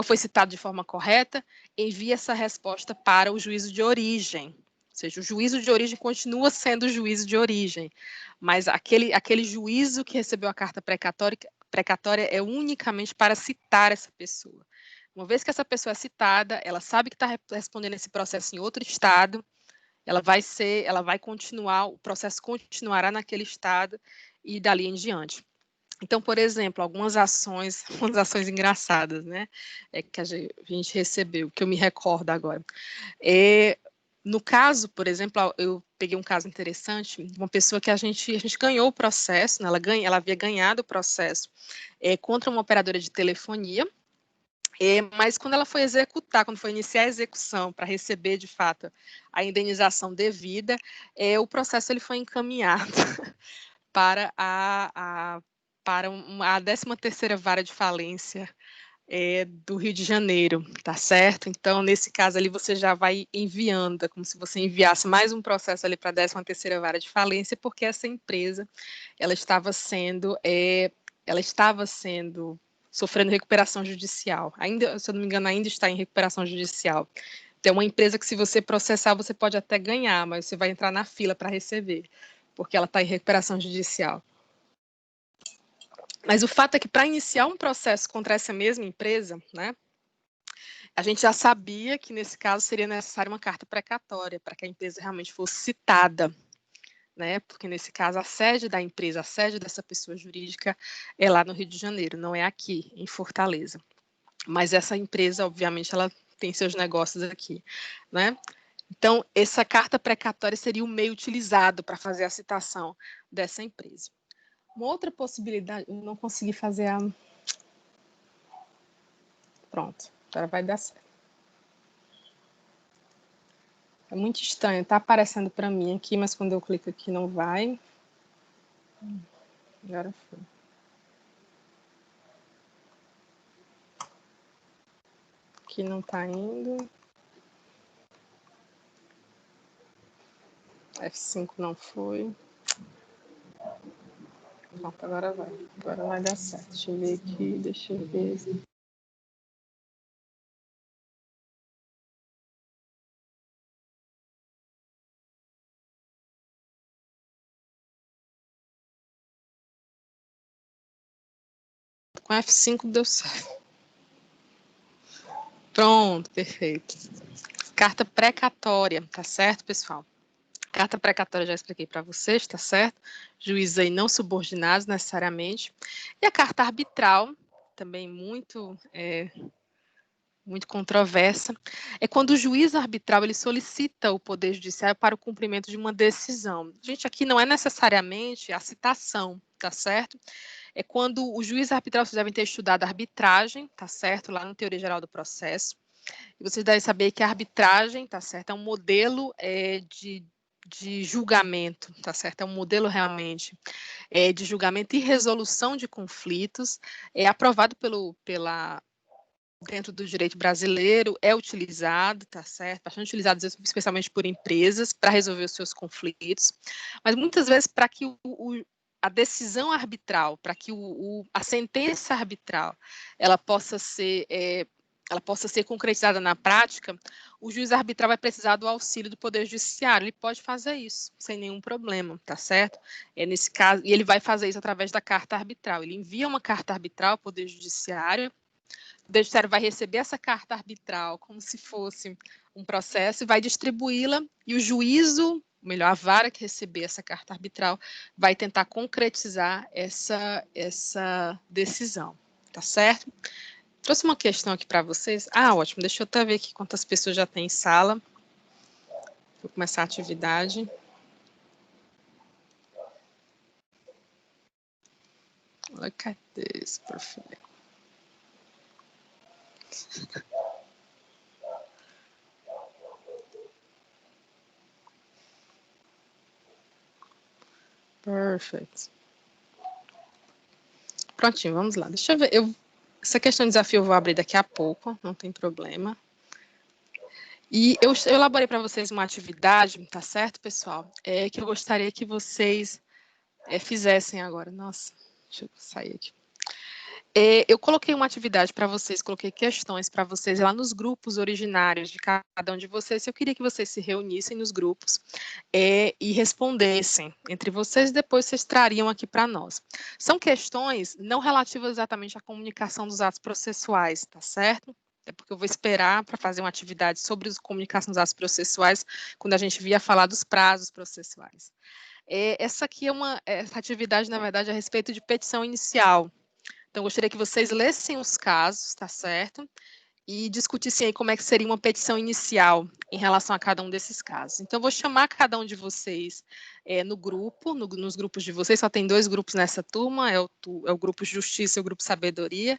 foi citado de forma correta, envia essa resposta para o juízo de origem. Ou seja, o juízo de origem continua sendo o juízo de origem, mas aquele juízo que recebeu a carta precatória é unicamente para citar essa pessoa. Uma vez que essa pessoa é citada, ela sabe que está respondendo esse processo em outro estado, ela vai continuar, o processo continuará naquele estado e dali em diante. Então, por exemplo, algumas ações engraçadas, né, que a gente recebeu, que eu me recordo agora. No caso, por exemplo, eu peguei um caso interessante, uma pessoa que a gente ganhou o processo, né, ela havia ganhado o processo contra uma operadora de telefonia, mas quando ela foi executar, quando foi iniciar a execução para receber, de fato, a indenização devida, o processo ele foi encaminhado para a 13ª Vara de Falência do Rio de Janeiro, tá certo? Então, nesse caso ali, você já vai enviando, é como se você enviasse mais um processo ali para a 13ª Vara de Falência, porque essa empresa, ela estava sendo sofrendo recuperação judicial. Ainda, se eu não me engano, ainda está em recuperação judicial. Tem uma empresa que, se você processar, você pode até ganhar, mas você vai entrar na fila para receber, porque ela está em recuperação judicial. Mas o fato é que, para iniciar um processo contra essa mesma empresa, né, a gente já sabia que, nesse caso, seria necessária uma carta precatória para que a empresa realmente fosse citada, né, porque, nesse caso, a sede da empresa, a sede dessa pessoa jurídica é lá no Rio de Janeiro, não é aqui, em Fortaleza. mas essa empresa, obviamente, ela tem seus negócios aqui, né? Então, essa carta precatória seria o meio utilizado para fazer a citação dessa empresa. Uma outra possibilidade, eu não consegui fazer a... Pronto, agora vai dar certo. É muito estranho, tá aparecendo para mim aqui, mas quando eu clico aqui não vai. Agora foi. Aqui não tá indo. F5 não foi. Pronto, agora vai. Agora vai dar certo. Deixa eu ver aqui, deixa eu ver. Com F5 deu certo. Pronto, perfeito. Carta precatória, tá certo, pessoal? Carta precatória já expliquei para vocês, tá certo? Juízes aí não subordinados necessariamente. E a carta arbitral, também muito controversa, é quando o juiz arbitral ele solicita o Poder Judiciário para o cumprimento de uma decisão. Gente, aqui não é necessariamente a citação, tá certo? É quando o juiz arbitral, vocês devem ter estudado a arbitragem, tá certo? Lá no Teoria Geral do Processo. E vocês devem saber que a arbitragem, tá certo? É um modelo de julgamento, tá certo? É um modelo realmente de julgamento e resolução de conflitos, é aprovado dentro do direito brasileiro, é utilizado, tá certo? Bastante utilizado, especialmente por empresas, para resolver os seus conflitos, mas muitas vezes para que a decisão arbitral, para que a sentença arbitral, ela possa ser concretizada na prática, o juiz arbitral vai precisar do auxílio do Poder Judiciário. Ele pode fazer isso sem nenhum problema, tá certo? Nesse caso, e ele vai fazer isso através da carta arbitral. Ele envia uma carta arbitral ao Poder Judiciário. O Poder Judiciário vai receber essa carta arbitral como se fosse um processo e vai distribuí-la, e o juízo, melhor, a vara que receber essa carta arbitral, vai tentar concretizar essa decisão, tá certo? Trouxe uma questão aqui para vocês. Ah, ótimo, deixa eu até ver aqui quantas pessoas já tem em sala. Vou começar a atividade. Olha, cadê esse perfil? Perfeito. Prontinho, vamos lá. Deixa eu ver. Essa questão de desafio eu vou abrir daqui a pouco, não tem problema. E eu elaborei para vocês uma atividade, tá certo, pessoal? Que eu gostaria que vocês fizessem agora. Nossa, deixa eu sair aqui. Eu coloquei uma atividade para vocês, coloquei questões para vocês lá nos grupos originários de cada um de vocês. Eu queria que vocês se reunissem nos grupos e respondessem entre vocês, depois vocês trariam aqui para nós. São questões não relativas exatamente à comunicação dos atos processuais, tá certo? É porque eu vou esperar para fazer uma atividade sobre a comunicação dos atos processuais quando a gente vier falar dos prazos processuais. Essa atividade, na verdade, é a respeito de petição inicial. Então, eu gostaria que vocês lessem os casos, tá certo? E discutissem aí como é que seria uma petição inicial em relação a cada um desses casos. Então, eu vou chamar cada um de vocês no grupo, nos grupos de vocês, só tem 2 grupos nessa turma, é o grupo Justiça e o grupo Sabedoria.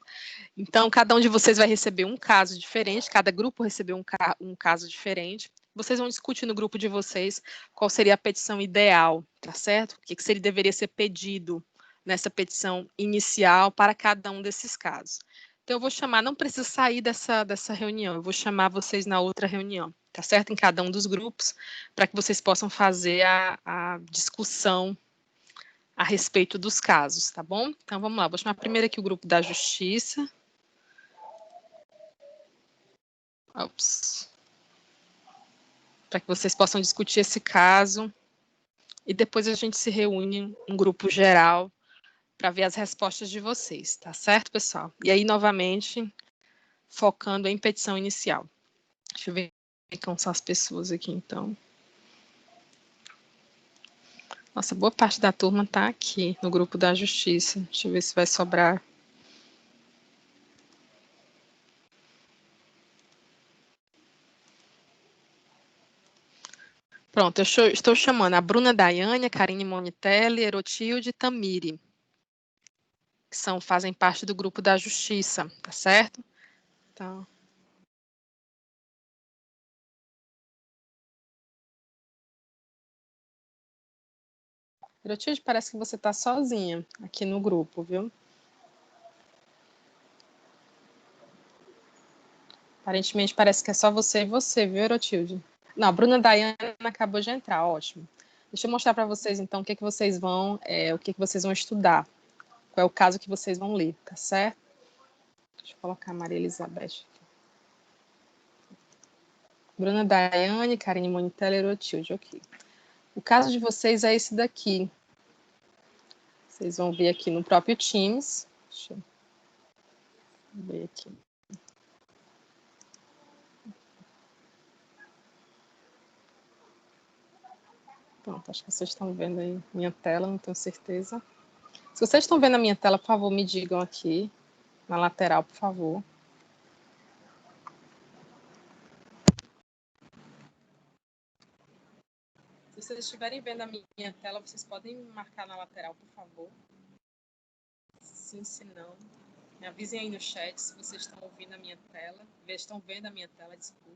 Então, cada um de vocês vai receber um caso diferente, cada grupo recebeu um caso diferente. Vocês vão discutir no grupo de vocês qual seria a petição ideal, tá certo? O que deveria ser pedido nessa petição inicial para cada um desses casos. Então, eu vou chamar, não precisa sair dessa reunião, eu vou chamar vocês na outra reunião, tá certo? Em cada um dos grupos, para que vocês possam fazer a discussão a respeito dos casos, tá bom? Então, vamos lá, vou chamar primeiro aqui o grupo da Justiça. Para que vocês possam discutir esse caso e depois a gente se reúne um grupo geral para ver as respostas de vocês, tá certo, pessoal? E aí, novamente, focando em petição inicial. Deixa eu ver quem são as pessoas aqui, então. Nossa, boa parte da turma está aqui no grupo da Justiça. Deixa eu ver se vai sobrar. Pronto, estou chamando a Bruna Daiane, a Karine Monitelli, Erotilde e Tamiri, que fazem parte do grupo da Justiça, tá certo? Então... Erotilde, parece que você está sozinha aqui no grupo, viu? Aparentemente parece que é só você e você, viu, Erotilde? Não, a Bruna Daiane acabou de entrar, ótimo. Deixa eu mostrar para vocês, então, o que vocês vão, o que vocês vão estudar. Qual é o caso que vocês vão ler, tá certo? Deixa eu colocar a Maria Elizabeth aqui. Bruna Daiane, Karine Monitelli, Erotilde, ok. O caso de vocês é esse daqui. Vocês vão ver aqui no próprio Teams. Deixa eu ver aqui. Pronto, acho que vocês estão vendo aí minha tela, não tenho certeza. Se vocês estão vendo a minha tela, por favor, me digam aqui, na lateral, por favor. Se vocês estiverem vendo a minha tela, vocês podem me marcar na lateral, por favor. Sim, se não. Me avisem aí no chat se vocês estão ouvindo a minha tela. Estão vendo a minha tela, desculpa.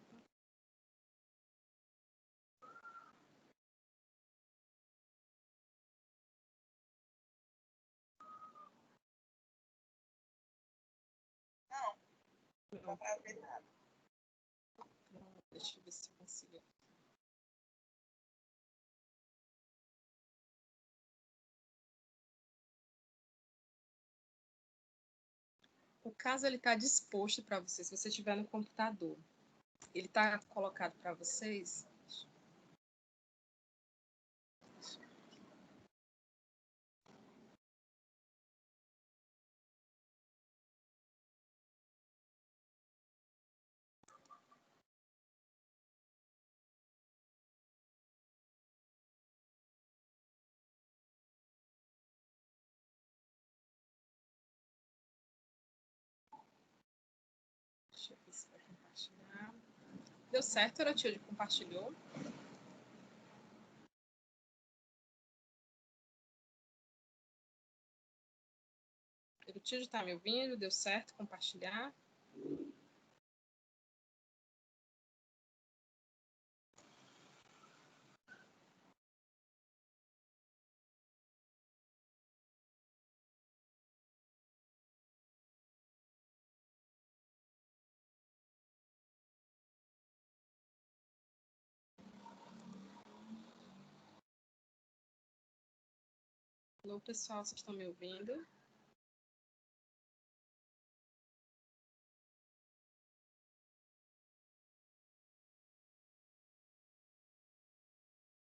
Não vai ver nada. Deixa eu ver se eu consigo. O caso ele está disposto para vocês, se você estiver no computador. Ele está colocado para vocês. Deixa eu ver se vai compartilhar. Deu certo, Erotilde? Compartilhou? Erotilde, está me ouvindo? Deu certo compartilhar? Alô, pessoal, vocês estão me ouvindo?